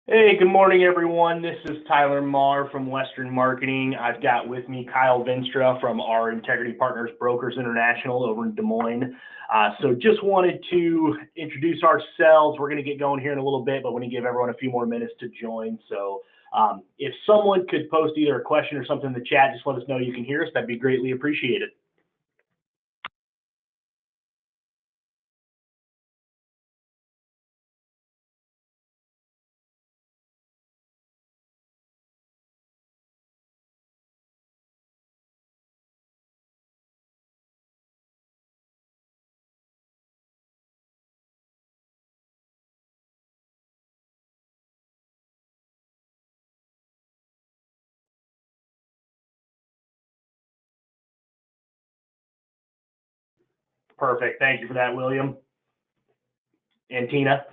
Hey, good morning, everyone. This is Tyler Marr from Western Marketing. I've got with me Kyle Vinstra from our Integrity Partners Brokers International over in Des Moines. So just wanted to introduce ourselves. We're going to get going here in a little bit, but want to give everyone a few more minutes to join. So if someone could post either a question or something in the chat, just let us know you can hear us. That'd be greatly appreciated. Perfect. Thank you for that, William and Tina.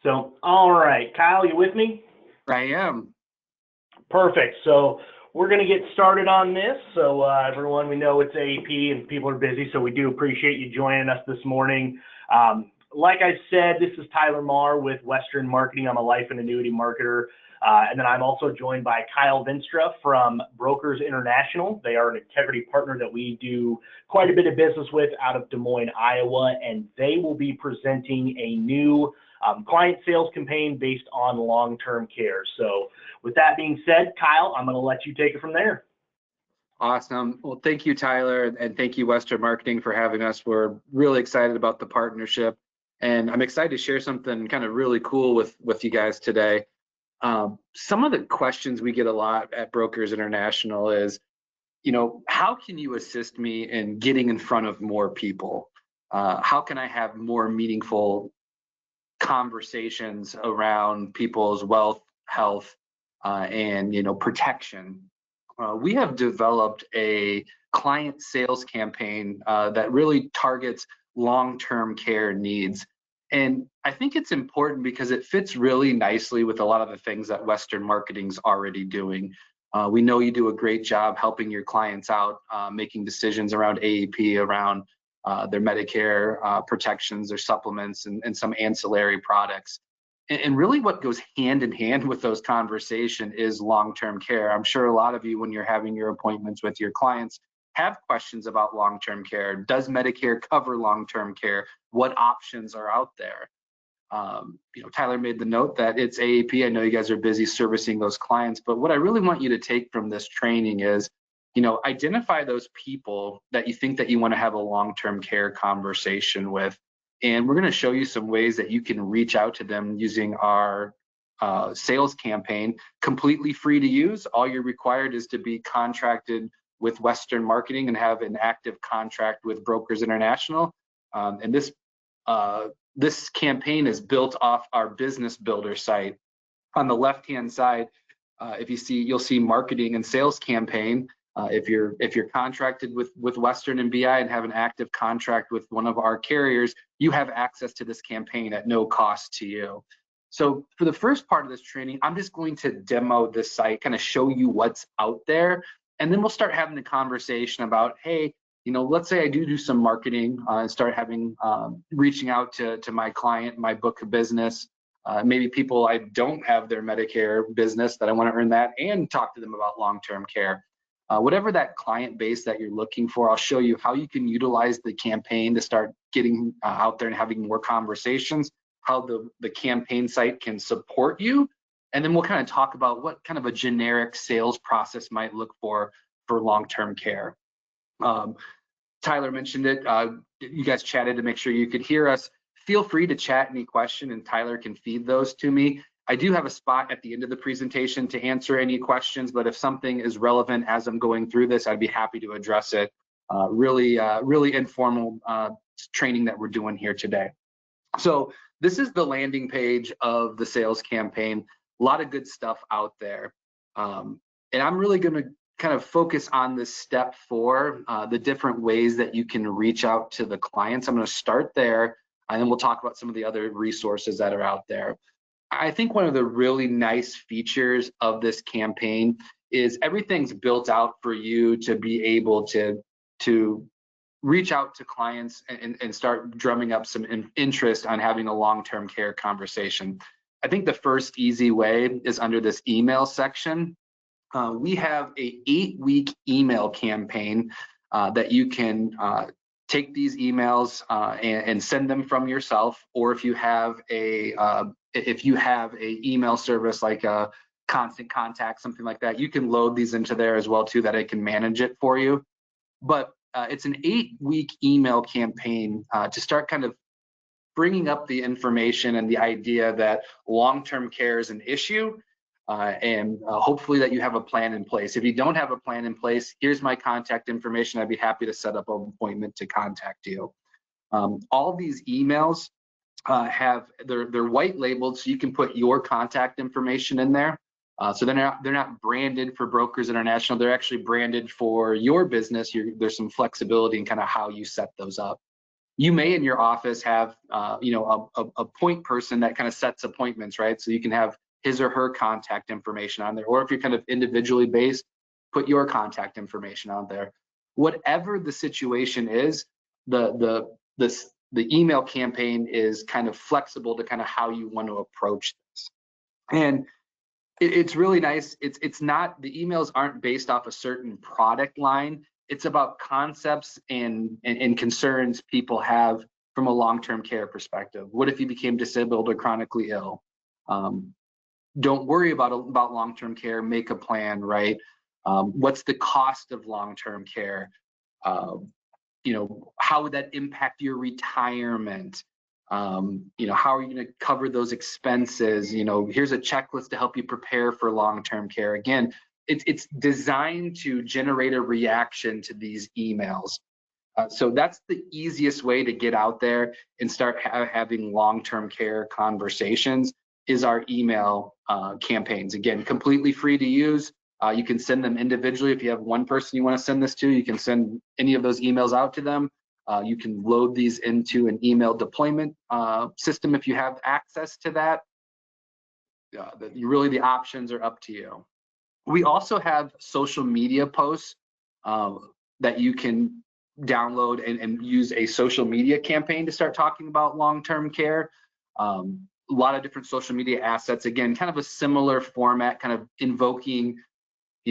So, all right, Kyle, you with me? I am. Perfect. So we're going to get started on this. So everyone, we know it's AEP and people are busy, so we do appreciate you joining us this morning. Like I said, this is Tyler Marr with Western Marketing. I'm a life and annuity marketer. And then I'm also joined by Kyle Vinstra from Brokers International. They are an integrity partner that we do quite a bit of business with out of Des Moines, Iowa, and they will be presenting a new client sales campaign based on long-term care. So with that being said, Kyle, I'm going to let you take it from there. Awesome. Well, thank you, Tyler, and thank you, Western Marketing, for having us. We're really excited about the partnership, and I'm excited to share something kind of really cool with you guys today. Some of the questions we get a lot at Brokers International is, how can you assist me in getting in front of more people? How can I have more meaningful conversations around people's wealth, health, and protection? We have developed a client sales campaign that really targets long-term care needs. And I think it's important because it fits really nicely with a lot of the things that Western Marketing's already doing. We know you do a great job helping your clients out, making decisions around AEP, around their Medicare protections, their supplements, and some ancillary products. And really what goes hand in hand with those conversations is long-term care. I'm sure a lot of you, when you're having your appointments with your clients, have questions about long-term care. Does Medicare cover long-term care? What options are out there? Tyler made the note that it's AEP. I know you guys are busy servicing those clients, but what I really want you to take from this training is, identify those people that you think that you want to have a long-term care conversation with. And we're going to show you some ways that you can reach out to them using our sales campaign, completely free to use. All you're required is to be contracted with Western Marketing and have an active contract with Brokers International. And this campaign is built off our business builder site. On the left-hand side, you'll see marketing and sales campaign. If you're contracted with Western and BI and have an active contract with one of our carriers, you have access to this campaign at no cost to you. So for the first part of this training, I'm just going to demo this site, kind of show you what's out there, and then we'll start having the conversation about, hey, let's say I do some marketing and start reaching out to my client, my book of business, maybe people I don't have their Medicare business that I want to earn that and talk to them about long-term care. Whatever that client base that you're looking for, I'll show you how you can utilize the campaign to start getting out there and having more conversations, how the campaign site can support you, and then we'll kind of talk about what kind of a generic sales process might look for long-term care. Tyler mentioned it. You guys chatted to make sure you could hear us. Feel free to chat any question and Tyler can feed those to me. I do have a spot at the end of the presentation to answer any questions, but if something is relevant as I'm going through this, I'd be happy to address it. Really informal training that we're doing here today. So this is the landing page of the sales campaign. A lot of good stuff out there. And I'm really going to kind of focus on this step 4, the different ways that you can reach out to the clients. I'm going to start there, and then we'll talk about some of the other resources that are out there. I think one of the really nice features of this campaign is everything's built out for you to be able to reach out to clients and start drumming up some interest on having a long-term care conversation. I think the first easy way is under this email section. We have a 8-week email campaign that you can take these emails and send them from yourself, or if you have a email service like a Constant Contact, something like that, you can load these into there as well too, that it can manage it for you. But it's an 8-week email campaign to start kind of bringing up the information and the idea that long-term care is an issue, and hopefully that you have a plan in place. If you don't have a plan in place, here's my contact information. I'd be happy to set up an appointment to contact you. All these emails they're white labeled, so you can put your contact information in there. So they're not branded for Brokers International. They're actually branded for your business. There's some flexibility in kind of how you set those up. You may in your office have a point person that kind of sets appointments, right? So you can have his or her contact information on there, or if you're kind of individually based, put your contact information on there. Whatever the situation is, the email campaign is kind of flexible to kind of how you want to approach this. And it's really nice. It's not, the emails aren't based off a certain product line. It's about concepts and concerns people have from a long-term care perspective. What if you became disabled or chronically ill? Don't worry about long-term care, make a plan, right? What's the cost of long-term care? How would that impact your retirement? How are you going to cover those expenses? Here's a checklist to help you prepare for long-term care. Again, it's designed to generate a reaction to these emails. So that's the easiest way to get out there and start having long-term care conversations is our email campaigns. Again, completely free to use. You can send them individually. If you have one person you want to send this to, you can send any of those emails out to them. You can load these into an email deployment system if you have access to that. Really, the options are up to you. We also have social media posts that you can download and use a social media campaign to start talking about long-term care. A lot of different social media assets. Again, kind of a similar format, kind of invoking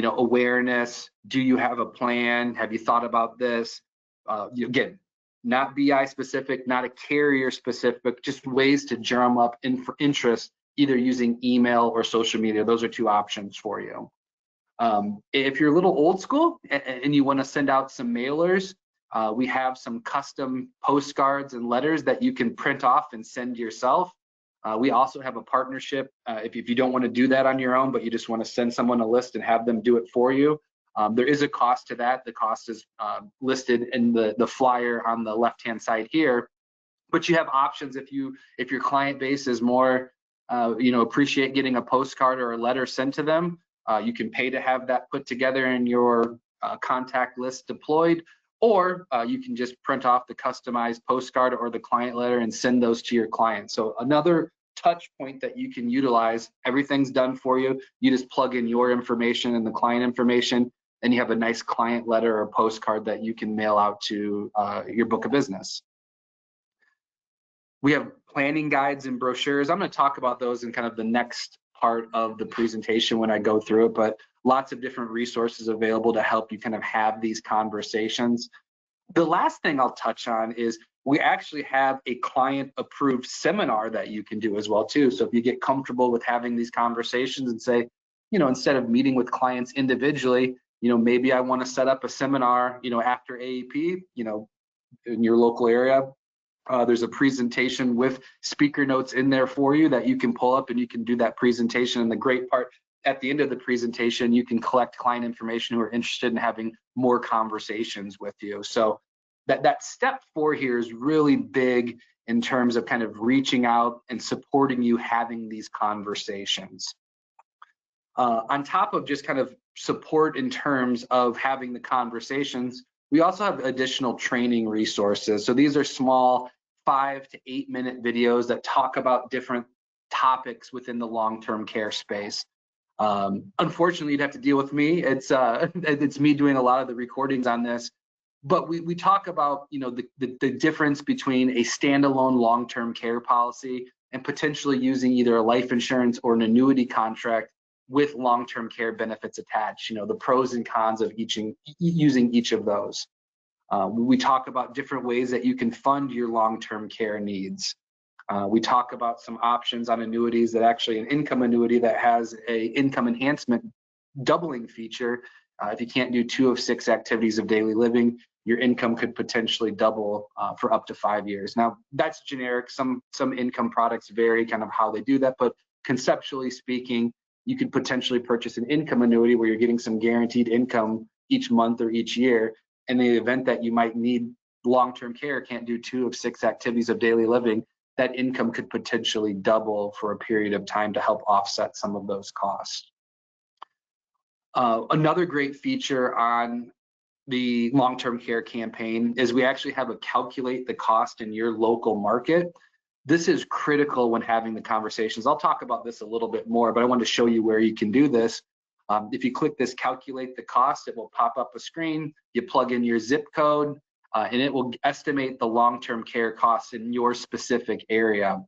awareness. Do you have a plan? Have you thought about this? Again, not BI specific, not a carrier specific, just ways to drum up interest, either using email or social media. Those are two options for you. If you're a little old school and you want to send out some mailers, we have some custom postcards and letters that you can print off and send yourself. We also have a partnership. If you don't want to do that on your own, but you just want to send someone a list and have them do it for you, there is a cost to that. The cost is listed in the flyer on the left-hand side here. But you have options if your client base is more, appreciate getting a postcard or a letter sent to them. You can pay to have that put together in your contact list deployed, or you can just print off the customized postcard or the client letter and send those to your client. So another touch point that you can utilize. Everything's done for you. You just plug in your information and the client information, and you have a nice client letter or postcard that you can mail out to your book of business. We have planning guides and brochures. I'm going to talk about those in kind of the next part of the presentation when I go through it, but lots of different resources available to help you kind of have these conversations. The last thing I'll touch on is we actually have a client approved seminar that you can do as well too. So if you get comfortable with having these conversations and say, instead of meeting with clients individually, maybe I want to set up a seminar, after AEP, in your local area. There's a presentation with speaker notes in there for you that you can pull up and you can do that presentation. And the great part, at the end of the presentation, you can collect client information who are interested in having more conversations with you. So that step 4 here is really big in terms of kind of reaching out and supporting you having these conversations. On top of just kind of support in terms of having the conversations, we also have additional training resources. So these are small 5 to 8 minute videos that talk about different topics within the long-term care space. Unfortunately, you'd have to deal with me. It's me doing a lot of the recordings on this. But we talk about, you know, the difference between a standalone long-term care policy and potentially using either a life insurance or an annuity contract with long-term care benefits attached, you know, the pros and cons of using each of those. We talk about different ways that you can fund your long-term care needs. We talk about some options on annuities, that actually an income annuity that has a income enhancement doubling feature. If you can't do 2 of 6 activities of daily living, your income could potentially double for up to 5 years. Now, that's generic. Some income products vary kind of how they do that, but conceptually speaking, you could potentially purchase an income annuity where you're getting some guaranteed income each month or each year. In the event that you might need long-term care, can't do 2 of 6 activities of daily living, that income could potentially double for a period of time to help offset some of those costs. Another great feature on the long-term care campaign is we actually have a calculate the cost in your local market. This is critical when having the conversations. I'll talk about this a little bit more, but I wanted to show you where you can do this. If you click this calculate the cost, it will pop up a screen. You plug in your zip code, and it will estimate the long-term care costs in your specific area.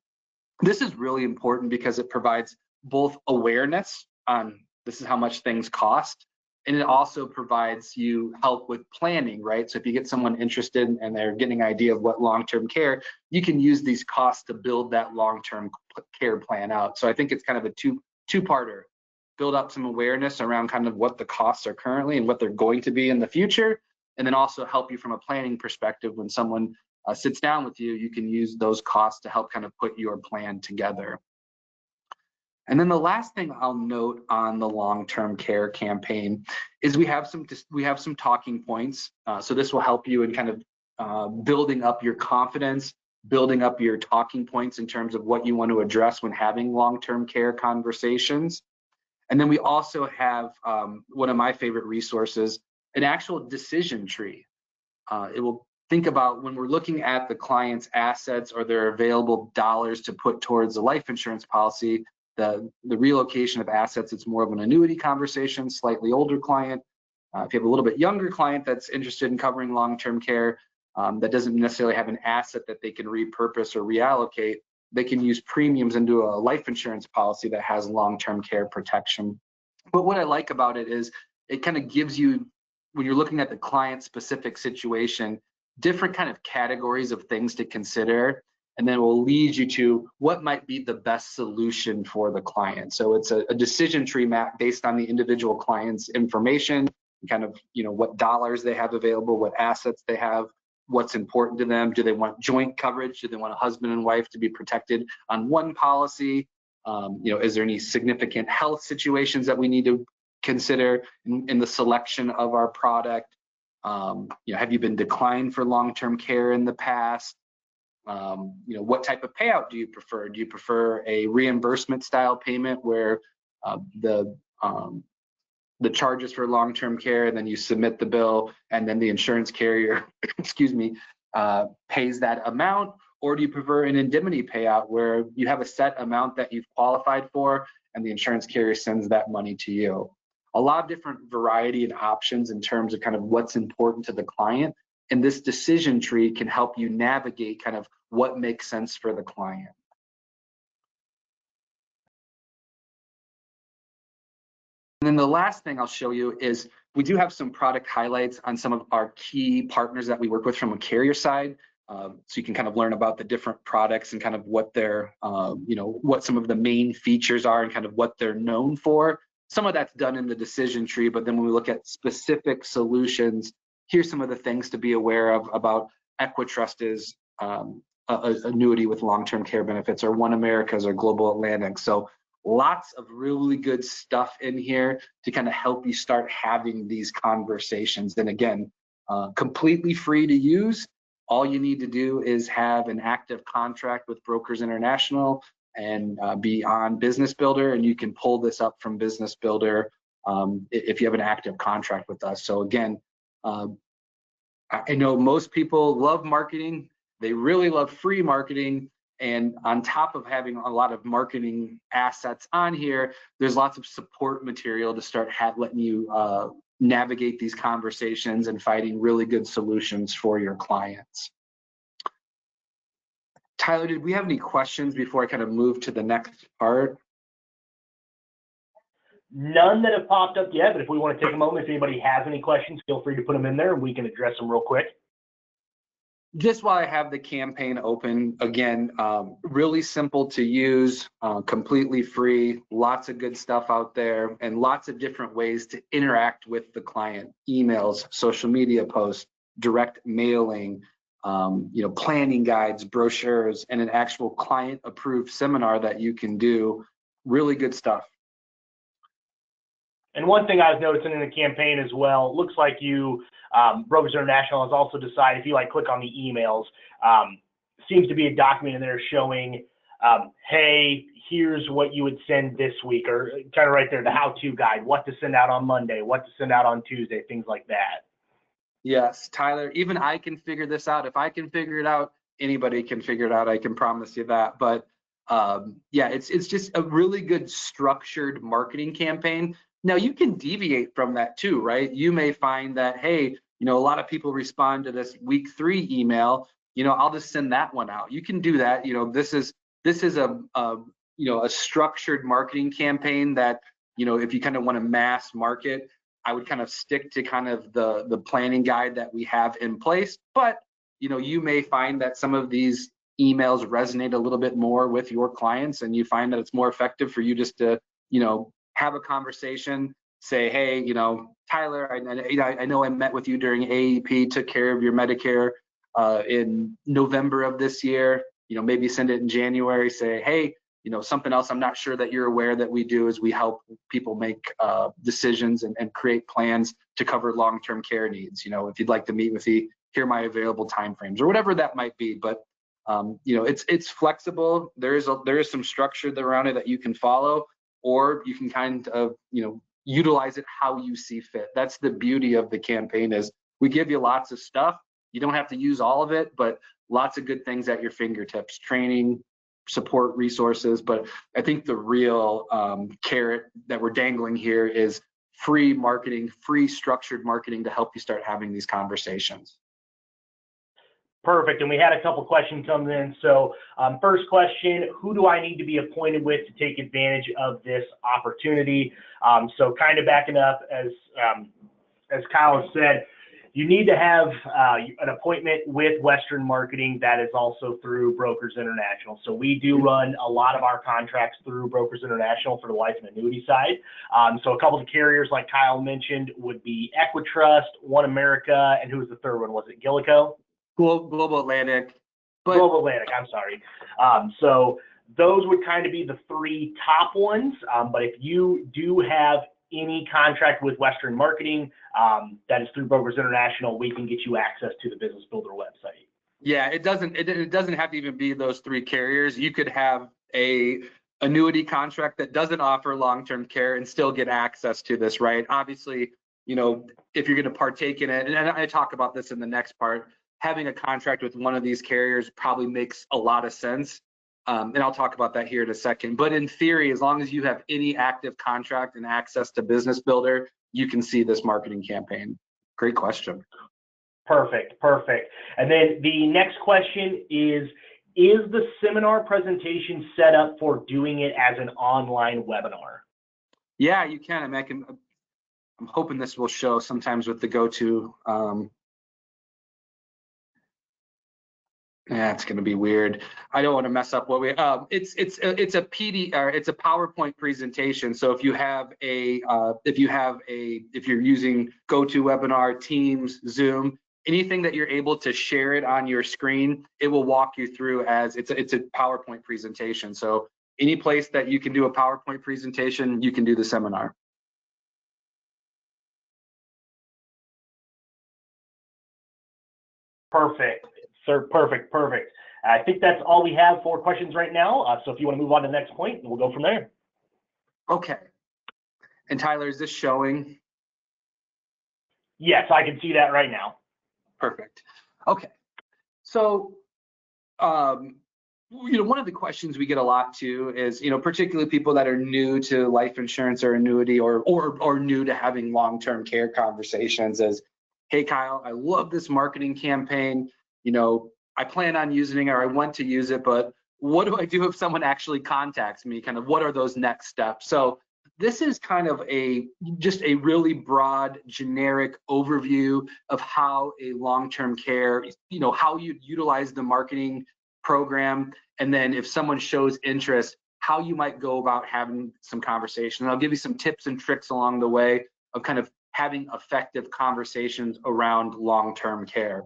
This is really important because it provides both awareness on this is how much things cost, and it also provides you help with planning, right? So if you get someone interested and they're getting an idea of what long-term care, you can use these costs to build that long-term care plan out. So I think it's kind of a two-parter. Build up some awareness around kind of what the costs are currently and what they're going to be in the future, and then also help you from a planning perspective. When someone sits down with you, you can use those costs to help kind of put your plan together. And then the last thing I'll note on the long-term care campaign is we have some talking points. So this will help you in kind of building up your confidence, building up your talking points in terms of what you want to address when having long-term care conversations. And then we also have one of my favorite resources, an actual decision tree. It will think about when we're looking at the client's assets or their available dollars to put towards a life insurance policy, the relocation of assets, it's more of an annuity conversation, slightly older client. If you have a little bit younger client that's interested in covering long-term care, that doesn't necessarily have an asset that they can repurpose or reallocate, they can use premiums into a life insurance policy that has long-term care protection. But what I like about it is it kind of gives you, when you're looking at the client-specific situation, different kind of categories of things to consider, and then it will lead you to what might be the best solution for the client. So it's a decision tree map based on the individual client's information, kind of, you know, what dollars they have available, what assets they have, what's important to them. Do they want joint coverage? Do they want a husband and wife to be protected on one policy? You know, is there any significant health situations that we need to consider in the selection of our product? You know, have you been declined for long-term care in the past? You know, what type of payout do you prefer? Do you prefer a reimbursement style payment where the charges for long-term care, and then you submit the bill, and then the insurance carrier, excuse me, pays that amount? Or do you prefer an indemnity payout where you have a set amount that you've qualified for, and the insurance carrier sends that money to you? A lot of different variety and options in terms of kind of what's important to the client. And this decision tree can help you navigate kind of what makes sense for the client. And then the last thing I'll show you is we do have some product highlights on some of our key partners that we work with from a carrier side. So you can kind of learn about the different products and kind of what their, you know, what some of the main features are and kind of what they're known for. Some of that's done in the decision tree, but then when we look at specific solutions, here's some of the things to be aware of about Equitrust is annuity with long-term care benefits, or One America's, or Global Atlantic. So lots of really good stuff in here to kind of help you start having these conversations. And again, completely free to use. All you need to do is have an active contract with Brokers International and be on Business Builder, and you can pull this up from Business Builder if you have an active contract with us. So again, I know most people love marketing. They really love free marketing. And on top of having a lot of marketing assets on here, there's lots of support material to start letting you navigate these conversations and finding really good solutions for your clients. Tyler, did we have any questions before I kind of move to the next part? None that have popped up yet, but if we want to take a moment, if anybody has any questions, feel free to put them in there and we can address them real quick. Just while I have the campaign open, again, really simple to use, completely free, lots of good stuff out there, and lots of different ways to interact with the client: emails, social media posts, direct mailing, planning guides, brochures, and an actual client-approved seminar that you can do. Really good stuff. And one thing I was noticing in the campaign as well, looks like you, Brokers International has also decided, if you click on the emails, seems to be a document in there showing, hey, here's what you would send this week, or kind of right there, the how-to guide, what to send out on Monday, what to send out on Tuesday, things like that. Yes, Tyler, even I can figure this out. If I can figure it out, anybody can figure it out. I can promise you that. But yeah, it's just a really good structured marketing campaign. Now you can deviate from that too, right? You may find that, hey, a lot of people respond to this week 3 email. I'll just send that one out. You can do that. This is a structured marketing campaign that, if you kind of want to mass market, I would kind of stick to kind of the planning guide that we have in place. But you may find that some of these emails resonate a little bit more with your clients, and you find that it's more effective for you just to have a conversation, say, hey, Tyler, I know I met with you during AEP, took care of your Medicare in November of this year. Maybe send it in January, say, hey, something else I'm not sure that you're aware that we do is we help people make decisions and create plans to cover long-term care needs. If you'd like to meet with me, here are my available timeframes, or whatever that might be. But it's flexible. There is some structure around it that you can follow, or you can kind of utilize it how you see fit. That's the beauty of the campaign, is we give you lots of stuff. You don't have to use all of it, but lots of good things at your fingertips: training, support, resources. But I think the real carrot that we're dangling here is free marketing, free structured marketing to help you start having these conversations. Perfect. And we had a couple questions come in. So first question, who do I need to be appointed with to take advantage of this opportunity? So kind of backing up, as Kyle has said, you need to have an appointment with Western Marketing that is also through Brokers International. So we do run a lot of our contracts through Brokers International for the life and annuity side. So a couple of the carriers, like Kyle mentioned, would be Equitrust, One America, and who was the third one? Was it Gillico? Global Atlantic. Global Atlantic, I'm sorry. So those would kind of be the 3 top ones. But if you do have any contract with Western Marketing that is through Brokers International, we can get you access to the Business Builder website. Yeah, it doesn't have to even be those 3 carriers. You could have a annuity contract that doesn't offer long-term care and still get access to this, right? Obviously, if you're going to partake in it, and I talk about this in the next part, having a contract with one of these carriers probably makes a lot of sense. And I'll talk about that here in a second. But in theory, as long as you have any active contract and access to Business Builder, you can see this marketing campaign. Great question. Perfect. And then the next question is the seminar presentation set up for doing it as an online webinar? Yeah, you can. I mean, I'm hoping this will show sometimes with the go-to. Yeah, it's going to be weird. I don't want to mess up what we. It's a PD, or it's a PowerPoint presentation. So if you're using GoToWebinar, Teams, Zoom, anything that you're able to share it on your screen, it will walk you through as it's a PowerPoint presentation. So any place that you can do a PowerPoint presentation, you can do the seminar. Perfect. Sir, perfect. I think that's all we have for questions right now. So if you want to move on to the next point, we'll go from there. Okay. And Tyler, is this showing? Yes, I can see that right now. Perfect. Okay. So one of the questions we get a lot too is, particularly people that are new to life insurance or annuity or new to having long-term care conversations is, hey, Kyle, I love this marketing campaign. I plan on using it or I want to use it, but what do I do if someone actually contacts me? Kind of what are those next steps? So this is kind of just a really broad, generic overview of how a long-term care, how you utilize the marketing program, and then if someone shows interest, how you might go about having some conversation. And I'll give you some tips and tricks along the way of kind of having effective conversations around long-term care.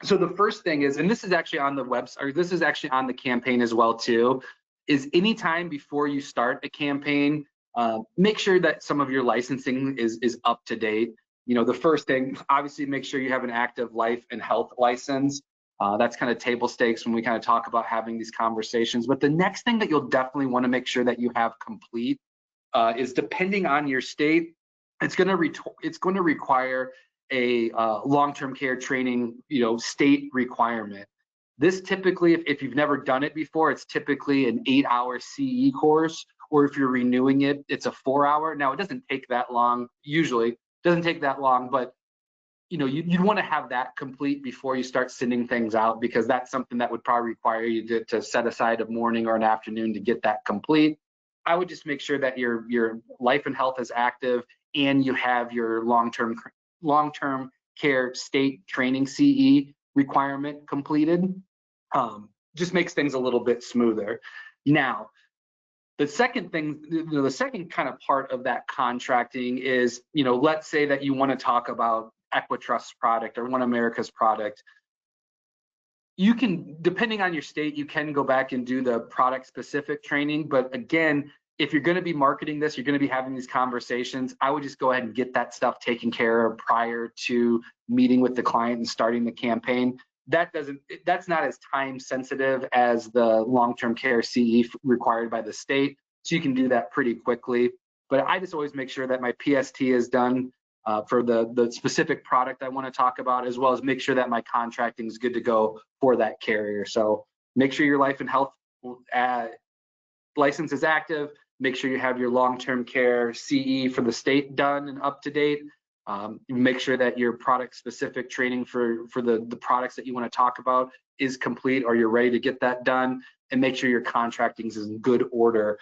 So the first thing is, and this is actually on the website, or this is actually on the campaign as well too, is anytime before you start a campaign, make sure that some of your licensing is up to date. The first thing, obviously, make sure you have an active life and health license. That's kind of table stakes when we kind of talk about having these conversations. But the next thing that you'll definitely want to make sure that you have complete is, depending on your state, it's going to require a long-term care training, state requirement. This typically, if you've never done it before, it's typically an 8-hour CE course, or if you're renewing it, it's a 4-hour. Now, it doesn't take that long, usually. It doesn't take that long, but you'd want to have that complete before you start sending things out, because that's something that would probably require you to set aside a morning or an afternoon to get that complete. I would just make sure that your life and health is active and you have your long-term care state training CE requirement completed. Just makes things a little bit smoother. Now, the second thing, the second kind of part of that contracting is, let's say that you want to talk about Equitrust's product or One America's product. You can, depending on your state, you can go back and do the product specific training. But again, if you're going to be marketing this, you're going to be having these conversations, I would just go ahead and get that stuff taken care of prior to meeting with the client and starting the campaign. That's not as time sensitive as the long-term care CE required by the state. So you can do that pretty quickly. But I just always make sure that my PST is done for the specific product I want to talk about, as well as make sure that my contracting is good to go for that carrier. So make sure your life and health license is active. Make sure you have your long-term care CE for the state done and up to date. Make sure that your product-specific training for the products that you want to talk about is complete, or you're ready to get that done, and make sure your contracting is in good order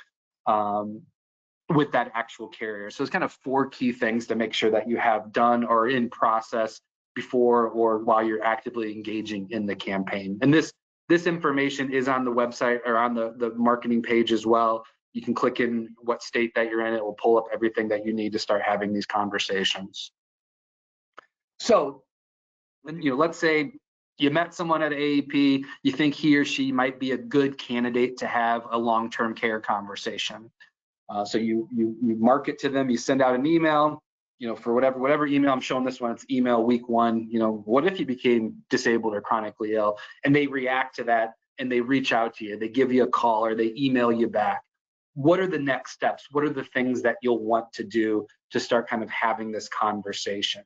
with that actual carrier. So it's kind of 4 key things to make sure that you have done or in process before or while you're actively engaging in the campaign. And this information is on the website or on the marketing page as well. You can click in what state that you're in. It will pull up everything that you need to start having these conversations. So, let's say you met someone at AAP, you think he or she might be a good candidate to have a long-term care conversation. So you market to them, you send out an email, for whatever email. I'm showing this one, it's email week 1, what if you became disabled or chronically ill? And they react to that and they reach out to you, they give you a call or they email you back. What are the next steps? What are the things that you'll want to do to start kind of having this conversation?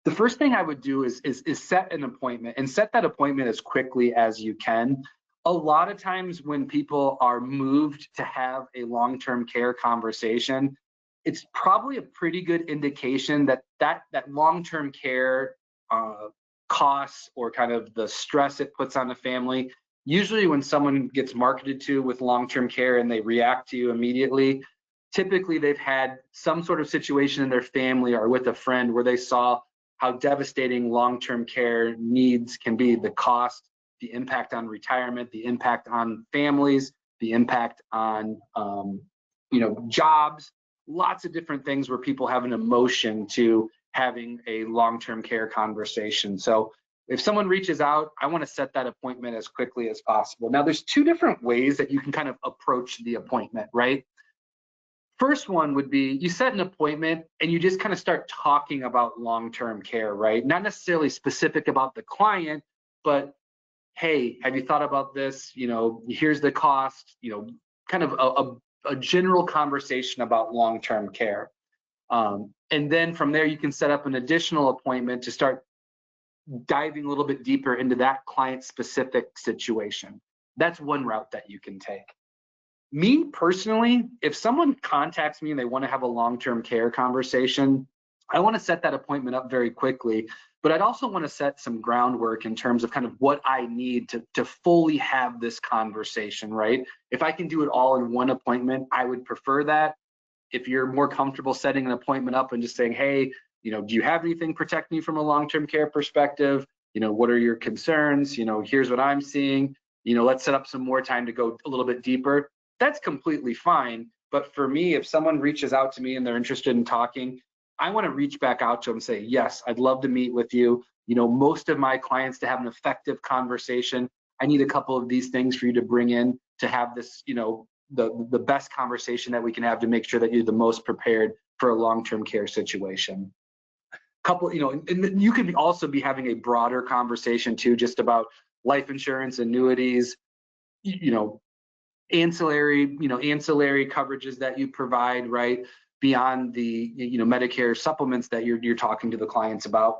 The first thing I would do is set an appointment, and set that appointment as quickly as you can. A lot of times when people are moved to have a long-term care conversation, it's probably a pretty good indication that long-term care costs or kind of the stress it puts on the family. Usually when someone gets marketed to with long-term care and they react to you immediately, typically they've had some sort of situation in their family or with a friend where they saw how devastating long-term care needs can be, the cost, the impact on retirement, the impact on families, the impact on jobs, lots of different things where people have an emotion to having a long-term care conversation. So if someone reaches out, I want to set that appointment as quickly as possible. Now, there's 2 different ways that you can kind of approach the appointment, right? First one would be you set an appointment and you just kind of start talking about long-term care, right? Not necessarily specific about the client, but hey, have you thought about this? Here's the cost, kind of a general conversation about long-term care. And then from there, you can set up an additional appointment to start diving a little bit deeper into that client-specific situation. That's one route that you can take. Me personally, if someone contacts me and they want to have a long-term care conversation, I want to set that appointment up very quickly, but I'd also want to set some groundwork in terms of kind of what I need to fully have this conversation, right? If I can do it all in one appointment, I would prefer that. If you're more comfortable setting an appointment up and just saying, hey, do you have anything protecting you from a long-term care perspective? What are your concerns? Here's what I'm seeing. Let's set up some more time to go a little bit deeper. That's completely fine. But for me, if someone reaches out to me and they're interested in talking, I want to reach back out to them and say, yes, I'd love to meet with you. Most of my clients, to have an effective conversation, I need a couple of these things for you to bring in to have this, the best conversation that we can have to make sure that you're the most prepared for a long-term care situation. And you could also be having a broader conversation too, just about life insurance, annuities, ancillary coverages that you provide, right? Beyond the Medicare supplements that you're talking to the clients about.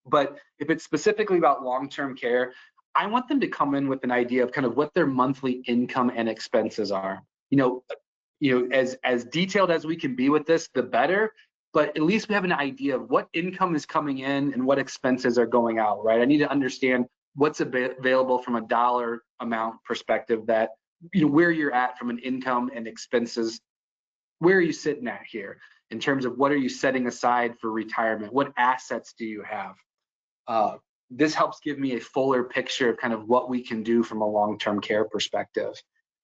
But if it's specifically about long-term care, I want them to come in with an idea of kind of what their monthly income and expenses are. As detailed as we can be with this, the better. But at least we have an idea of what income is coming in and what expenses are going out, right? I need to understand what's available from a dollar amount perspective, that where you're at from an income and expenses. Where are you sitting at here in terms of what are you setting aside for retirement? What assets do you have? This helps give me a fuller picture of kind of what we can do from a long-term care perspective.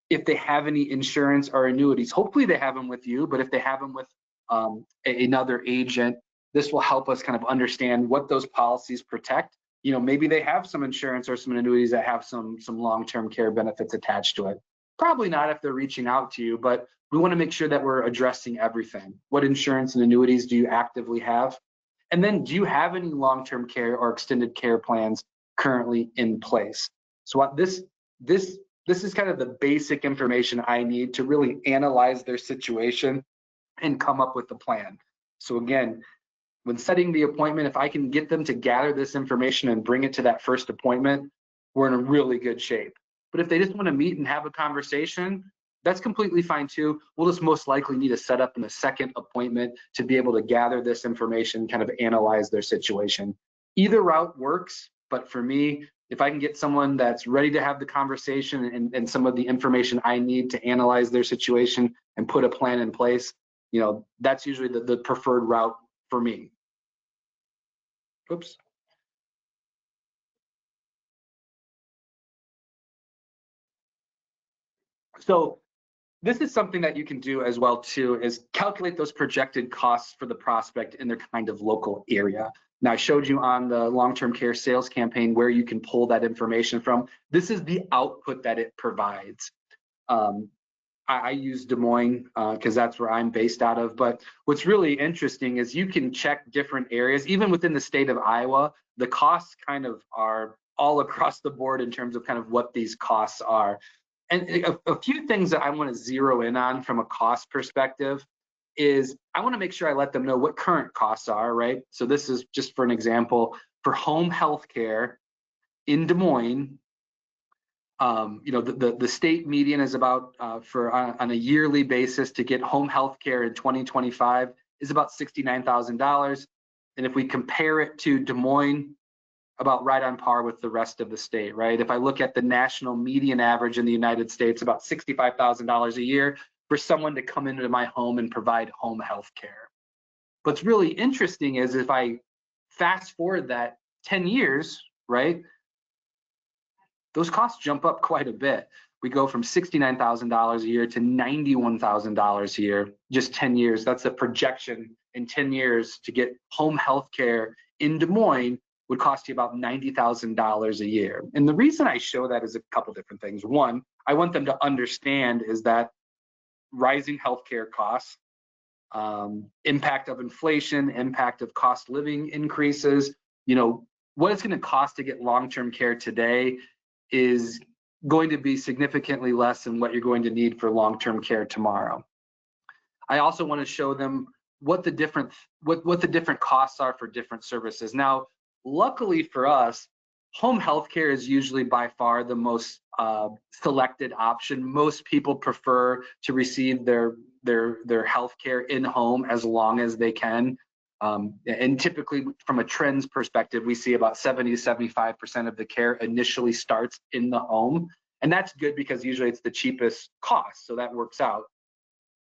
If they have any insurance or annuities, hopefully they have them with you, but if they have them with another agent, this will help us kind of understand what those policies protect. Maybe they have some insurance or some annuities that have some long-term care benefits attached to it. Probably not if they're reaching out to you, but we want to make sure that we're addressing everything. What insurance and annuities do you actively have? And then, do you have any long-term care or extended care plans currently in place? So this is kind of the basic information I need to really analyze their situation and come up with a plan. So again, when setting the appointment, if I can get them to gather this information and bring it to that first appointment, we're in a really good shape. But if they just want to meet and have a conversation, that's completely fine too. We'll just most likely need to set up in a second appointment to be able to gather this information, kind of analyze their situation. Either route works, but for me, if I can get someone that's ready to have the conversation and some of the information I need to analyze their situation and put a plan in place, that's usually the preferred route for me. Oops. So this is something that you can do as well too, is calculate those projected costs for the prospect in their kind of local area. Now, I showed you on the long-term care sales campaign where you can pull that information from. This is the output that it provides. I use Des Moines because that's where I'm based out of. But what's really interesting is you can check different areas. Even within the state of Iowa, the costs kind of are all across the board in terms of kind of what these costs are. And a few things that I want to zero in on from a cost perspective is I want to make sure I let them know what current costs are, right? So this is just for an example, for home health care in Des Moines, the state median is about on a yearly basis to get home health care in 2025 is about $69,000. And if we compare it to Des Moines, about right on par with the rest of the state, right? If I look at the national median average in the United States, about $65,000 a year for someone to come into my home and provide home health care. What's really interesting is if I fast forward that 10 years, right? Those costs jump up quite a bit. We go from $69,000 a year to $91,000 a year, just 10 years. That's a projection in 10 years to get home health care in Des Moines would cost you about $90,000 a year. And the reason I show that is a couple different things. One, I want them to understand is that rising healthcare costs, impact of inflation, impact of cost living increases, what it's going to cost to get long-term care today is going to be significantly less than what you're going to need for long-term care tomorrow. I also want to show them what the different costs are for different services. Now, Luckily for us, home health care is usually by far the most selected option. Most people prefer to receive their health care in home as long as they can. And typically, from a trends perspective, we see about 70 to 75% of the care initially starts in the home. And that's good because usually it's the cheapest cost, so that works out.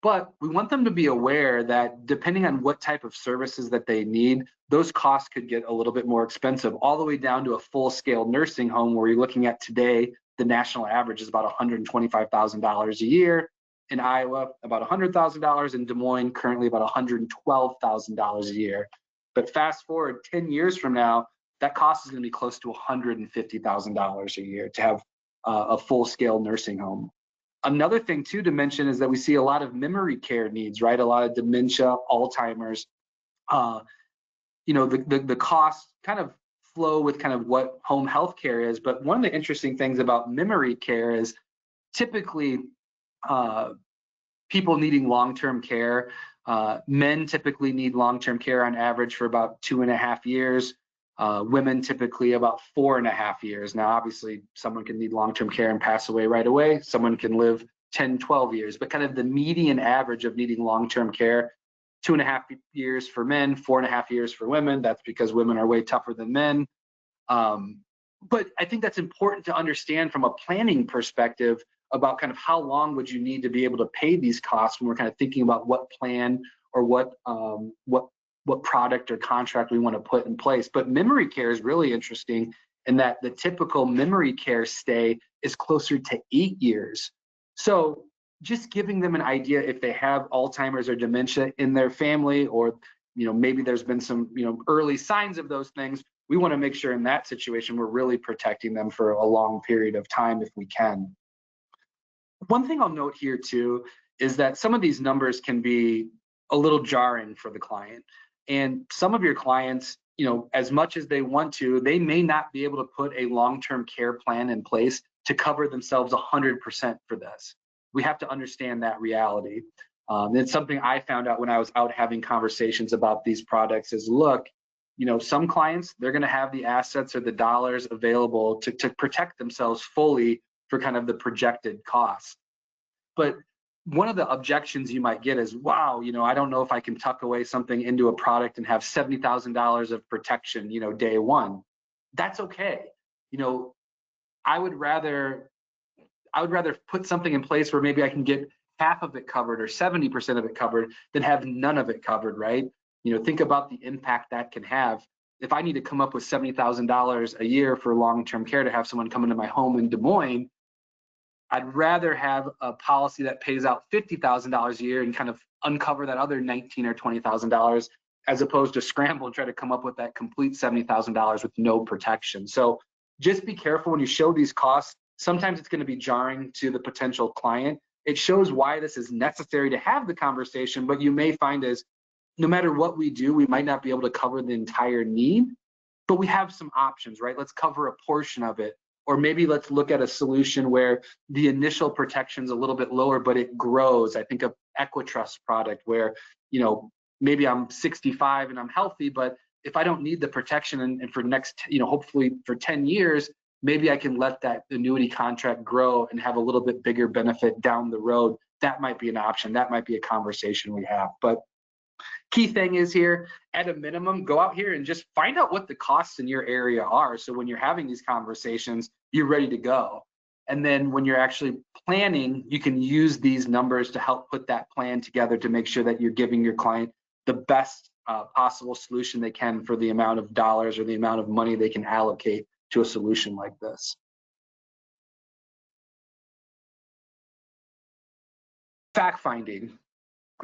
But we want them to be aware that depending on what type of services that they need, those costs could get a little bit more expensive, all the way down to a full-scale nursing home where you're looking at today, the national average is about $125,000 a year. In Iowa, about $100,000. In Des Moines, currently about $112,000 a year. But fast forward 10 years from now, that cost is going to be close to $150,000 a year to have a full-scale nursing home. Another thing too to mention is that we see a lot of memory care needs, right? A lot of dementia, Alzheimer's. The costs kind of flow with kind of what home health care is. But one of the interesting things about memory care is typically people needing long-term care. Men typically need long-term care on average for about 2.5 years. Women typically about 4.5 years. Now, obviously, someone can need long-term care and pass away right away. Someone can live 10, 12 years, but kind of the median average of needing long-term care, 2.5 years for men, 4.5 years for women. That's because women are way tougher than men. But I think that's important to understand from a planning perspective about kind of how long would you need to be able to pay these costs when we're kind of thinking about what plan or what product or contract we want to put in place. But memory care is really interesting in that the typical memory care stay is closer to 8 years. So just giving them an idea if they have Alzheimer's or dementia in their family, or maybe there's been some early signs of those things, we want to make sure in that situation we're really protecting them for a long period of time if we can. One thing I'll note here too is that some of these numbers can be a little jarring for the client. And some of your clients, as much as they want to, they may not be able to put a long-term care plan in place to cover themselves 100% for this. We have to understand that reality. It's something I found out when I was out having conversations about these products is, look, some clients, they're going to have the assets or the dollars available to protect themselves fully for kind of the projected costs. But one of the objections you might get is, wow, I don't know if I can tuck away something into a product and have $70,000 of protection, day one. That's okay. I would rather put something in place where maybe I can get half of it covered or 70% of it covered than have none of it covered, right? Think about the impact that can have. If I need to come up with $70,000 a year for long-term care to have someone come into my home in Des Moines, I'd rather have a policy that pays out $50,000 a year and kind of uncover that other $19,000 or $20,000 as opposed to scramble and try to come up with that complete $70,000 with no protection. So just be careful when you show these costs. Sometimes it's going to be jarring to the potential client. It shows why this is necessary to have the conversation, but you may find is no matter what we do, we might not be able to cover the entire need, but we have some options, right? Let's cover a portion of it. Or maybe let's look at a solution where the initial protection's a little bit lower, but it grows. I think of Equitrust product where, maybe I'm 65 and I'm healthy, but if I don't need the protection and for next, hopefully for 10 years, maybe I can let that annuity contract grow and have a little bit bigger benefit down the road. That might be an option. That might be a conversation we have. But key thing is here, at a minimum, go out here and just find out what the costs in your area are. So when you're having these conversations, you're ready to go. And then when you're actually planning, you can use these numbers to help put that plan together to make sure that you're giving your client the best possible solution they can for the amount of dollars or the amount of money they can allocate to a solution like this. Fact finding.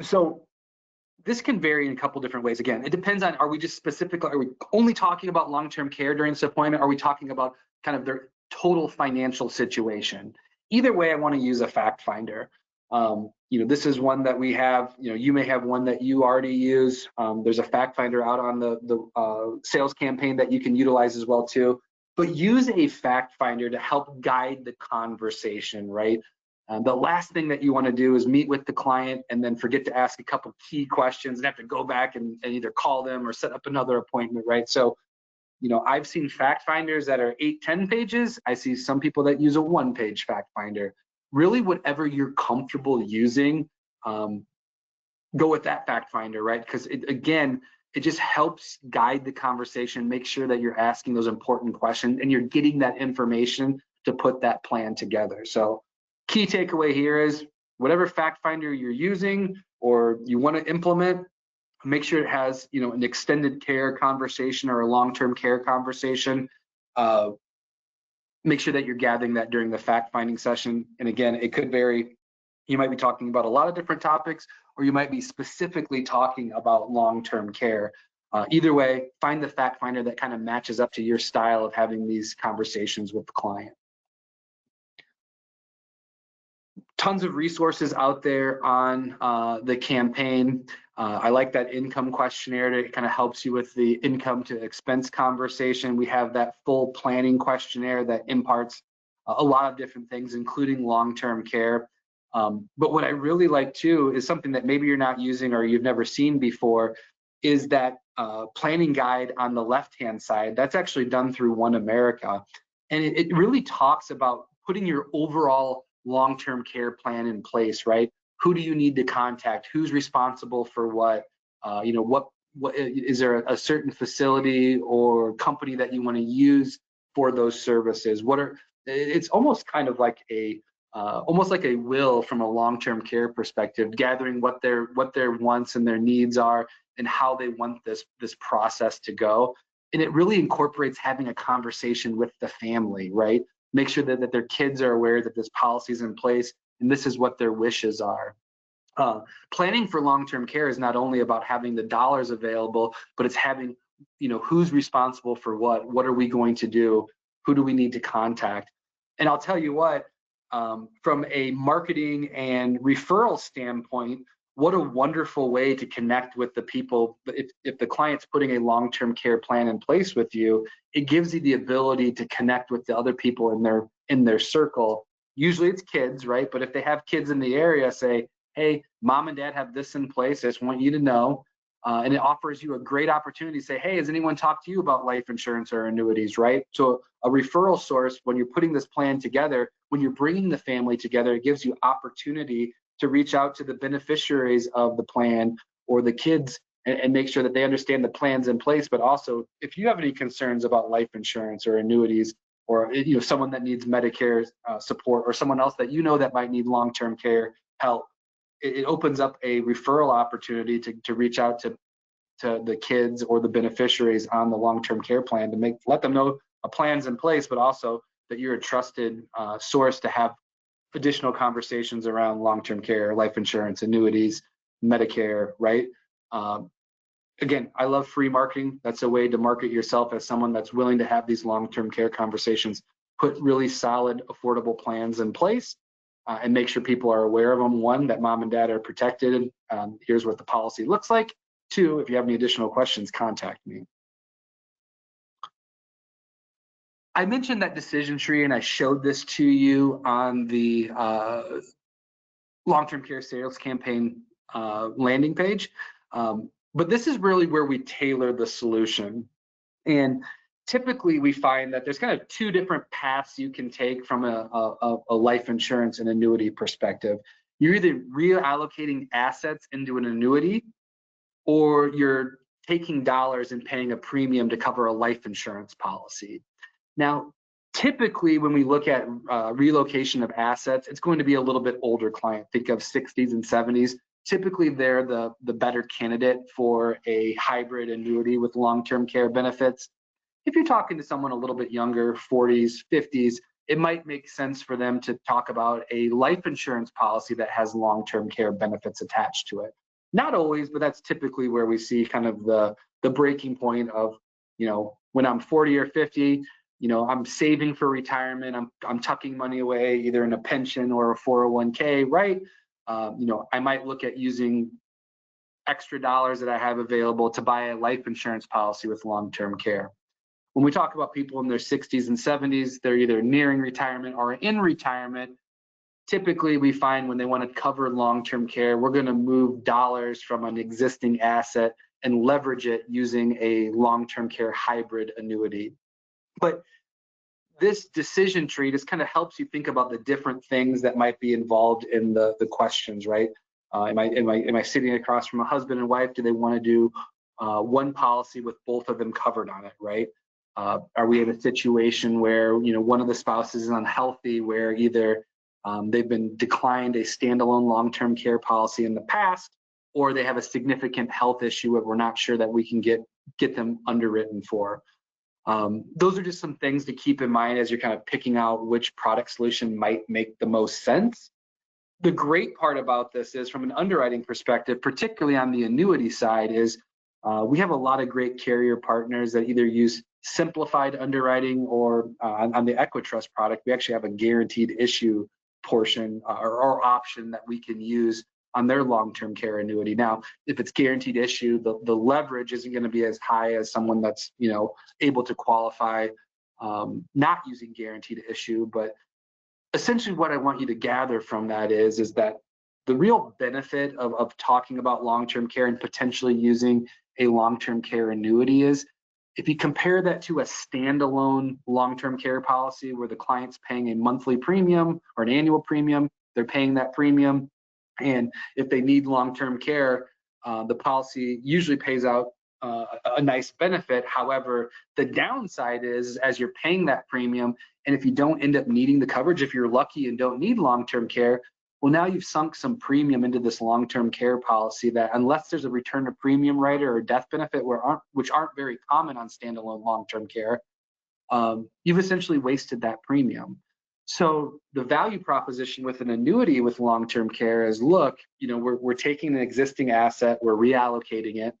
So this can vary in a couple different ways. Again, it depends on, are we only talking about long-term care during this appointment? Are we talking about kind of their total financial situation? Either way, I want to use a fact finder. This is one that we have, you may have one that you already use. There's a fact finder out on the sales campaign that you can utilize as well too. But use a fact finder to help guide the conversation, right? The last thing that you want to do is meet with the client and then forget to ask a couple key questions and have to go back and either call them or set up another appointment, right? So I've seen fact finders that are 8-10 pages. I see some people that use a 1-page fact finder. Really, whatever you're comfortable using, go with that fact finder, right? Because again, it just helps guide the conversation, make sure that you're asking those important questions and you're getting that information to put that plan together. So key takeaway here is whatever fact finder you're using or you want to implement, make sure it has, an extended care conversation or a long-term care conversation. Make sure that you're gathering that during the fact finding session. And again, it could vary. You might be talking about a lot of different topics, or you might be specifically talking about long-term care. Either way, find the fact finder that kind of matches up to your style of having these conversations with the client. Tons of resources out there on the campaign. I like that income questionnaire. It kind of helps you with the income to expense conversation. We have that full planning questionnaire that imparts a lot of different things, including long-term care. But what I really like too is something that maybe you're not using or you've never seen before, is that planning guide on the left-hand side. That's actually done through One America. And it really talks about putting your overall long-term care plan in place, right? Who do you need to contact? Who's responsible for what? What is there a certain facility or company that you want to use for those services? It's almost kind of like almost like a will from a long-term care perspective, gathering what their wants and their needs are and how they want this process to go. And it really incorporates having a conversation with the family, right? Make sure that their kids are aware that this policy is in place and this is what their wishes are. Planning for long-term care is not only about having the dollars available, but it's having, who's responsible for what are we going to do? Who do we need to contact? And I'll tell you what, from a marketing and referral standpoint, what a wonderful way to connect with the people. If the client's putting a long-term care plan in place with you, it gives you the ability to connect with the other people in their circle. Usually it's kids, right? But if they have kids in the area, say, hey, mom and dad have this in place, I just want you to know. And it offers you a great opportunity to say, hey, has anyone talked to you about life insurance or annuities, right? So a referral source, when you're putting this plan together, when you're bringing the family together, it gives you opportunity to reach out to the beneficiaries of the plan or the kids and make sure that they understand the plans in place. But also, if you have any concerns about life insurance or annuities, or someone that needs Medicare support, or someone else that that might need long-term care help, it opens up a referral opportunity to reach out to the kids or the beneficiaries on the long-term care plan to let them know a plan's in place, but also that you're a trusted source to have additional conversations around long-term care, life insurance, annuities, Medicare, right? Again, I love free marketing. That's a way to market yourself as someone that's willing to have these long-term care conversations, put really solid, affordable plans in place, and make sure people are aware of them. One, that mom and dad are protected. Here's what the policy looks like. Two, if you have any additional questions, contact me. I mentioned that decision tree, and I showed this to you on the long-term care sales campaign landing page. But this is really where we tailor the solution. And typically we find that there's kind of two different paths you can take from a life insurance and annuity perspective. You're either reallocating assets into an annuity, or you're taking dollars and paying a premium to cover a life insurance policy. Now, typically when we look at relocation of assets, it's going to be a little bit older client. Think of 60s and 70s. Typically, they're the better candidate for a hybrid annuity with long-term care benefits. If you're talking to someone a little bit younger, 40s, 50s, it might make sense for them to talk about a life insurance policy that has long-term care benefits attached to it. Not always, but that's typically where we see kind of the breaking point of, when I'm 40 or 50, I'm saving for retirement, I'm tucking money away either in a pension or a 401k, right? I might look at using extra dollars that I have available to buy a life insurance policy with long-term care. When we talk about people in their 60s and 70s, they're either nearing retirement or in retirement. Typically, we find when they want to cover long-term care, we're going to move dollars from an existing asset and leverage it using a long-term care hybrid annuity. But this decision tree just kind of helps you think about the different things that might be involved in the questions, right? Am I sitting across from a husband and wife? Do they want to do one policy with both of them covered on it, right? Are we in a situation where one of the spouses is unhealthy, where either they've been declined a standalone long-term care policy in the past, or they have a significant health issue that we're not sure that we can get them underwritten for? Those are just some things to keep in mind as you're kind of picking out which product solution might make the most sense. The great part about this is, from an underwriting perspective, particularly on the annuity side, is we have a lot of great carrier partners that either use simplified underwriting, or on the Equitrust product, we actually have a guaranteed issue portion or option that we can use on their long-term care annuity. Now, if it's guaranteed issue, the leverage isn't going to be as high as someone that's able to qualify not using guaranteed issue. But essentially, what I want you to gather from that is that the real benefit of talking about long-term care and potentially using a long-term care annuity is, if you compare that to a standalone long-term care policy where the client's paying a monthly premium or an annual premium, they're paying that premium. And if they need long-term care, the policy usually pays out a nice benefit. However, the downside is, as you're paying that premium, and if you don't end up needing the coverage, if you're lucky and don't need long-term care, well, now you've sunk some premium into this long-term care policy that, unless there's a return to premium rider or death benefit, which aren't very common on standalone long-term care, you've essentially wasted that premium. So the value proposition with an annuity with long-term care is, look, we're taking an existing asset, we're reallocating it.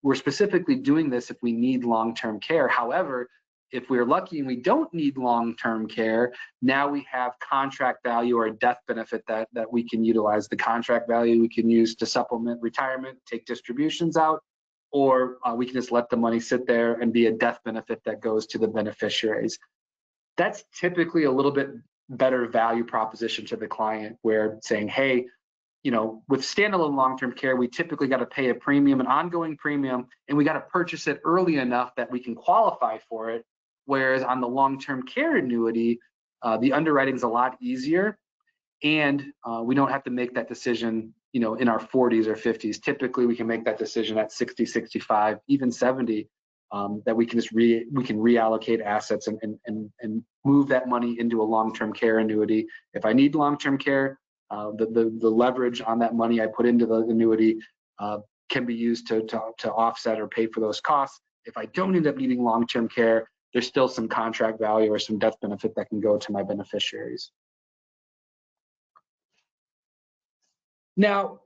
We're specifically doing this if we need long-term care. However, if we're lucky and we don't need long-term care, now we have contract value or a death benefit that we can utilize. The contract value we can use to supplement retirement, take distributions out, or we can just let the money sit there and be a death benefit that goes to the beneficiaries. That's typically a little bit better value proposition to the client, where saying, hey, with standalone long-term care, we typically got to pay a premium, an ongoing premium, and we got to purchase it early enough that we can qualify for it. Whereas on the long-term care annuity, the underwriting is a lot easier, and we don't have to make that decision, in our 40s or 50s. Typically, we can make that decision at 60, 65, even 70. That we can reallocate assets and move that money into a long-term care annuity. If I need long-term care, the leverage on that money I put into the annuity can be used to offset or pay for those costs. If I don't end up needing long-term care, there's still some contract value or some death benefit that can go to my beneficiaries. Now,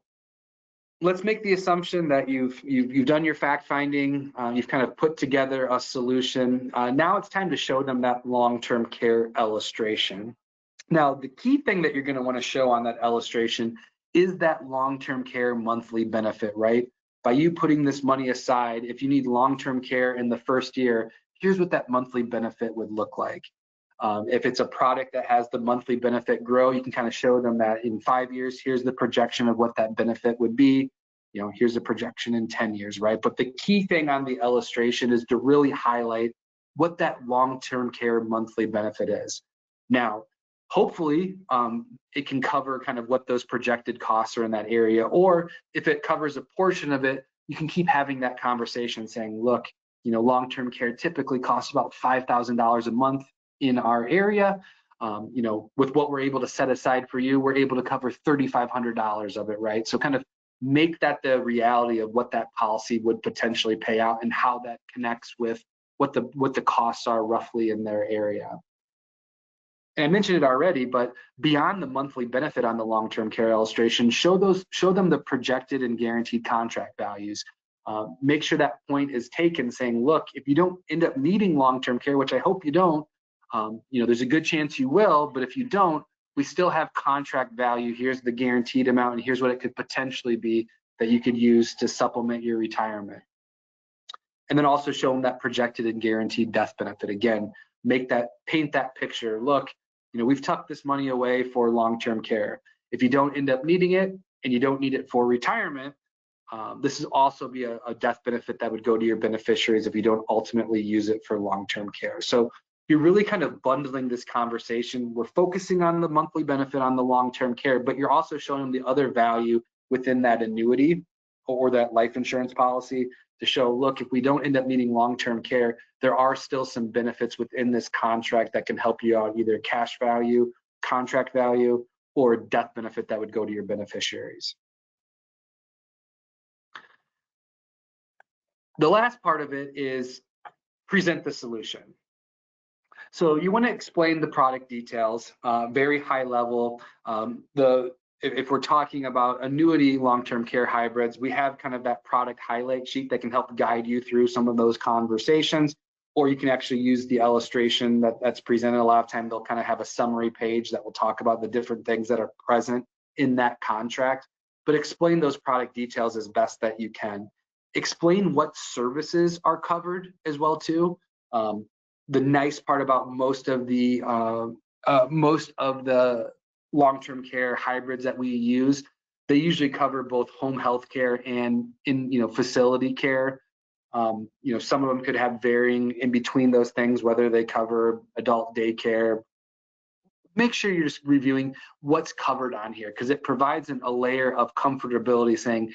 let's make the assumption that you've done your fact finding, you've kind of put together a solution. Now it's time to show them that long-term care illustration. Now, the key thing that you're going to want to show on that illustration is that long-term care monthly benefit, right? By you putting this money aside, if you need long-term care in the first year, here's what that monthly benefit would look like. If it's a product that has the monthly benefit grow, you can kind of show them that in 5 years, here's the projection of what that benefit would be. Here's the projection in 10 years, right? But the key thing on the illustration is to really highlight what that long-term care monthly benefit is. Now, hopefully, it can cover kind of what those projected costs are in that area, or if it covers a portion of it, you can keep having that conversation saying, look, long-term care typically costs about $5,000 a month in our area. With what we're able to set aside for you, we're able to cover $3,500 of it, right? So kind of make that the reality of what that policy would potentially pay out and how that connects with what the costs are roughly in their area. And I mentioned it already, but beyond the monthly benefit on the long-term care illustration, show them the projected and guaranteed contract values. Make sure that point is taken, saying, look, if you don't end up needing long-term care, which I hope you don't, there's a good chance you will, but if you don't, we still have contract value. Here's the guaranteed amount, and here's what it could potentially be that you could use to supplement your retirement. And then also show them that projected and guaranteed death benefit. Again, paint that picture. Look, we've tucked this money away for long-term care. If you don't end up needing it and you don't need it for retirement, This is also be a death benefit that would go to your beneficiaries if you don't ultimately use it for long-term care. So you're really kind of bundling this conversation. We're focusing on the monthly benefit on the long-term care, but you're also showing them the other value within that annuity or that life insurance policy to show, look, if we don't end up needing long-term care, there are still some benefits within this contract that can help you out, either cash value, contract value, or death benefit that would go to your beneficiaries. The last part of it is present the solution. So you want to explain the product details, very high level. If we're talking about annuity long-term care hybrids, we have kind of that product highlight sheet that can help guide you through some of those conversations, or you can actually use the illustration that's presented. A lot of time they'll kind of have a summary page that will talk about the different things that are present in that contract, but explain those product details as best that you can. Explain what services are covered as well too. The nice part about most of the long-term care hybrids that we use, they usually cover both home health care and facility care. Some of them could have varying in between those things, whether they cover adult daycare. Make sure you're just reviewing what's covered on here, because it provides a layer of comfortability saying,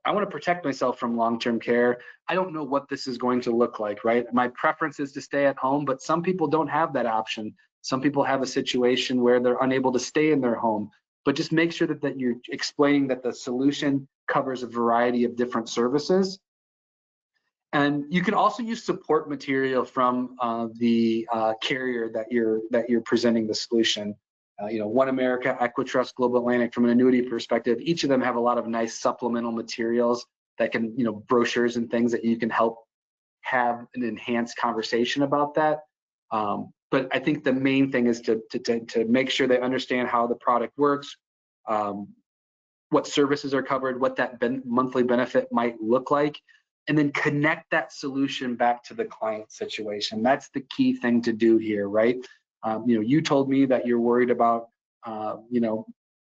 I want to protect myself from long-term care. I don't know what this is going to look like, right? My preference is to stay at home, but some people don't have that option. Some people have a situation where they're unable to stay in their home, but just make sure that you're explaining that the solution covers a variety of different services. And you can also use support material from the carrier that you're presenting the solution. One America, Equitrust, Global Atlantic, from an annuity perspective, each of them have a lot of nice supplemental materials that can, brochures and things that you can help have an enhanced conversation about that. But I think the main thing is to make sure they understand how the product works, what services are covered, what that monthly benefit might look like, and then connect that solution back to the client situation. That's the key thing to do here, right? You told me that you're worried about,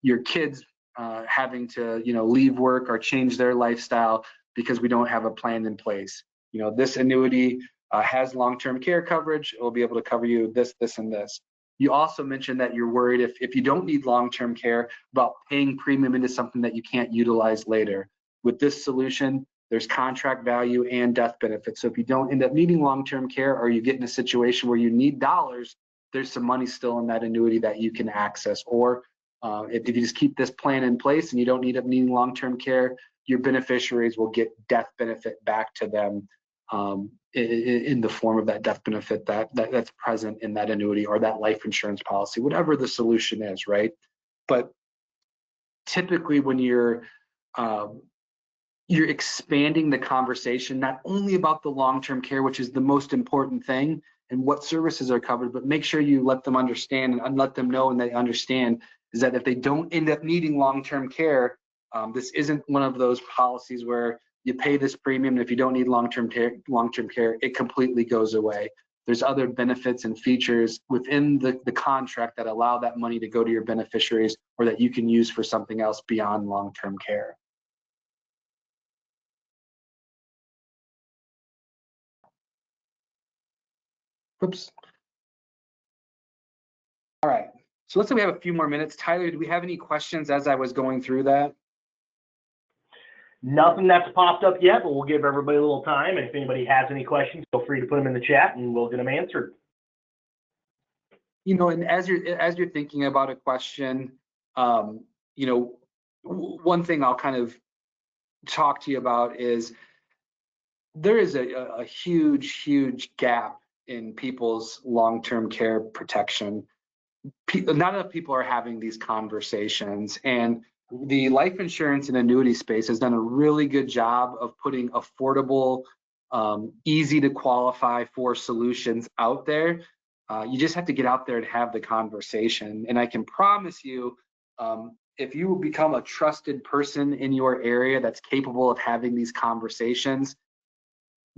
your kids having to, leave work or change their lifestyle because we don't have a plan in place. This annuity has long-term care coverage. It will be able to cover you this, this, and this. You also mentioned that you're worried if you don't need long-term care about paying premium into something that you can't utilize later. With this solution, there's contract value and death benefits. So if you don't end up needing long-term care, or you get in a situation where you need dollars, there's some money still in that annuity that you can access. Or if you just keep this plan in place and you don't end up needing long-term care, your beneficiaries will get death benefit back to them in the form of that death benefit that's present in that annuity or that life insurance policy, whatever the solution is, right? But typically when you're expanding the conversation, not only about the long-term care, which is the most important thing, and what services are covered, but make sure you let them understand and let them know and they understand is that if they don't end up needing long-term care, this isn't one of those policies where you pay this premium and if you don't need long-term care, it completely goes away. There's other benefits and features within the contract that allow that money to go to your beneficiaries or that you can use for something else beyond long-term care. Oops. All right, so let's say we have a few more minutes. Tyler, do we have any questions as I was going through that? Nothing that's popped up yet, but we'll give everybody a little time. And if anybody has any questions, feel free to put them in the chat and we'll get them answered. And as you're thinking about a question, one thing I'll kind of talk to you about is there is a huge gap in people's long-term care protection. Not enough people are having these conversations, and the life insurance and annuity space has done a really good job of putting affordable, easy to qualify for solutions out there. You just have to get out there and have the conversation. And I can promise you, if you become a trusted person in your area that's capable of having these conversations,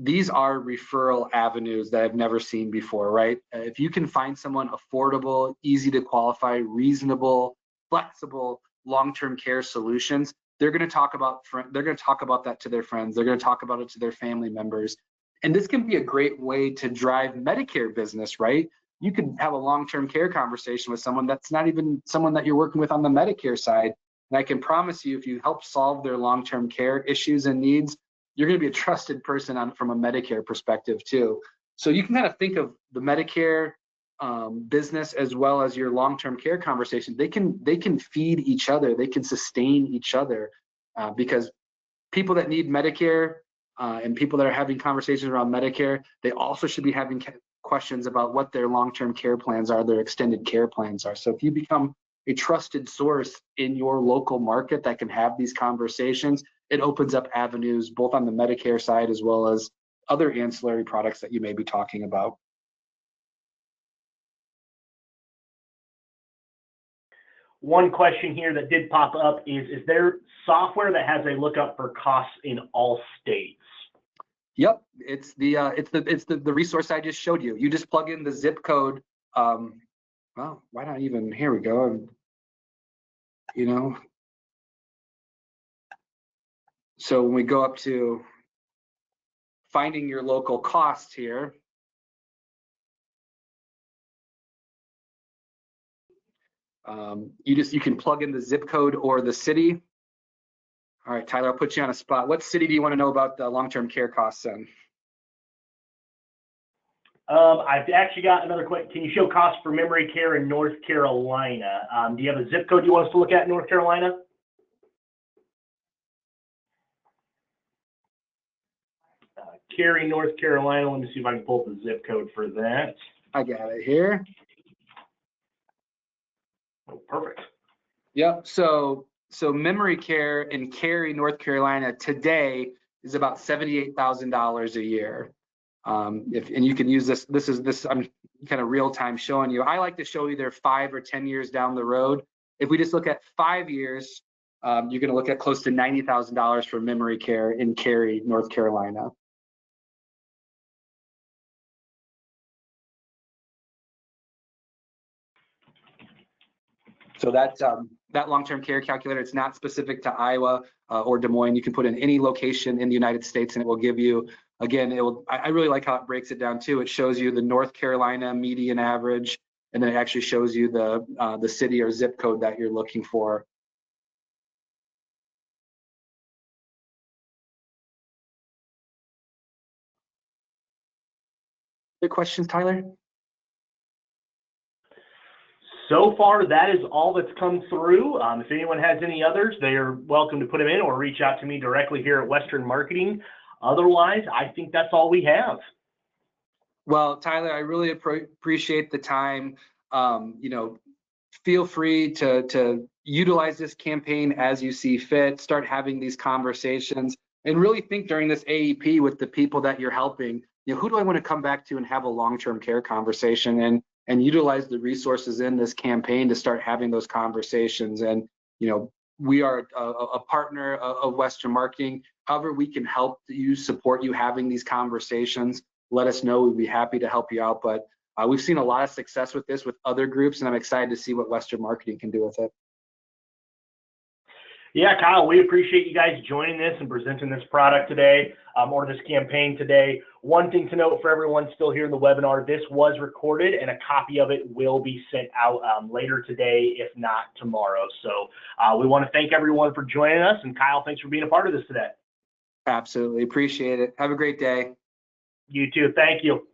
these are referral avenues that I've never seen before, right? If you can find someone affordable, easy to qualify, reasonable, flexible, long-term care solutions, they're going to talk about that to their friends. They're going to talk about it to their family members. And this can be a great way to drive Medicare business, right? You could have a long-term care conversation with someone that's not even someone that you're working with on the Medicare side. And I can promise you, if you help solve their long-term care issues and needs, you're going to be a trusted person from a Medicare perspective too. So you can kind of think of the Medicare business as well as your long-term care conversation. They can feed each other. They can sustain each other because people that need Medicare and people that are having conversations around Medicare, they also should be having questions about what their long-term care plans are, their extended care plans are. So if you become a trusted source in your local market that can have these conversations, it opens up avenues both on the Medicare side as well as other ancillary products that you may be talking about. One question here that did pop up is there software that has a lookup for costs in all states? Yep, it's the resource I just showed you. You just plug in the zip code. Well, why not even? Here we go. You know, so when we go up to finding your local cost here, you can plug in the zip code or the city. All right, Tyler, I'll put you on a spot. What city do you want to know about the long-term care costs in? I've actually got another question. Can you show costs for memory care in North Carolina? Do you have a zip code you want us to look at in North Carolina? Cary, North Carolina. Let me see if I can pull up the zip code for that. I got it here. Oh, perfect. Yep. So memory care in Cary, North Carolina today is about $78,000 a year. And you can use this. I'm kind of real time showing you. I like to show you they're 5 or 10 years down the road. If we just look at 5 years, you're going to look at close to $90,000 for memory care in Cary, North Carolina. So that long-term care calculator, it's not specific to Iowa or Des Moines. You can put in any location in the United States and it will give you, again, I really like how it breaks it down too. It shows you the North Carolina median average, and then it actually shows you the city or zip code that you're looking for. Good questions, Tyler? So far, that is all that's come through. If anyone has any others, they are welcome to put them in or reach out to me directly here at Western Marketing. Otherwise, I think that's all we have. Well, Tyler, I really appreciate the time. Feel free to utilize this campaign as you see fit. Start having these conversations and really think during this AEP with the people that you're helping. Who do I want to come back to and have a long-term care conversation and utilize the resources in this campaign to start having those conversations. And we are a partner of Western Marketing. However we can help you, support you having these conversations, let us know. We'd be happy to help you out. But we've seen a lot of success with this with other groups, and I'm excited to see what Western Marketing can do with it. Yeah, Kyle, we appreciate you guys joining this and presenting this product today, or this campaign today. One thing to note for everyone still here in the webinar, this was recorded and a copy of it will be sent out later today, if not tomorrow. So we want to thank everyone for joining us, and Kyle, thanks for being a part of this today. Absolutely, appreciate it. Have a great day. You too, thank you.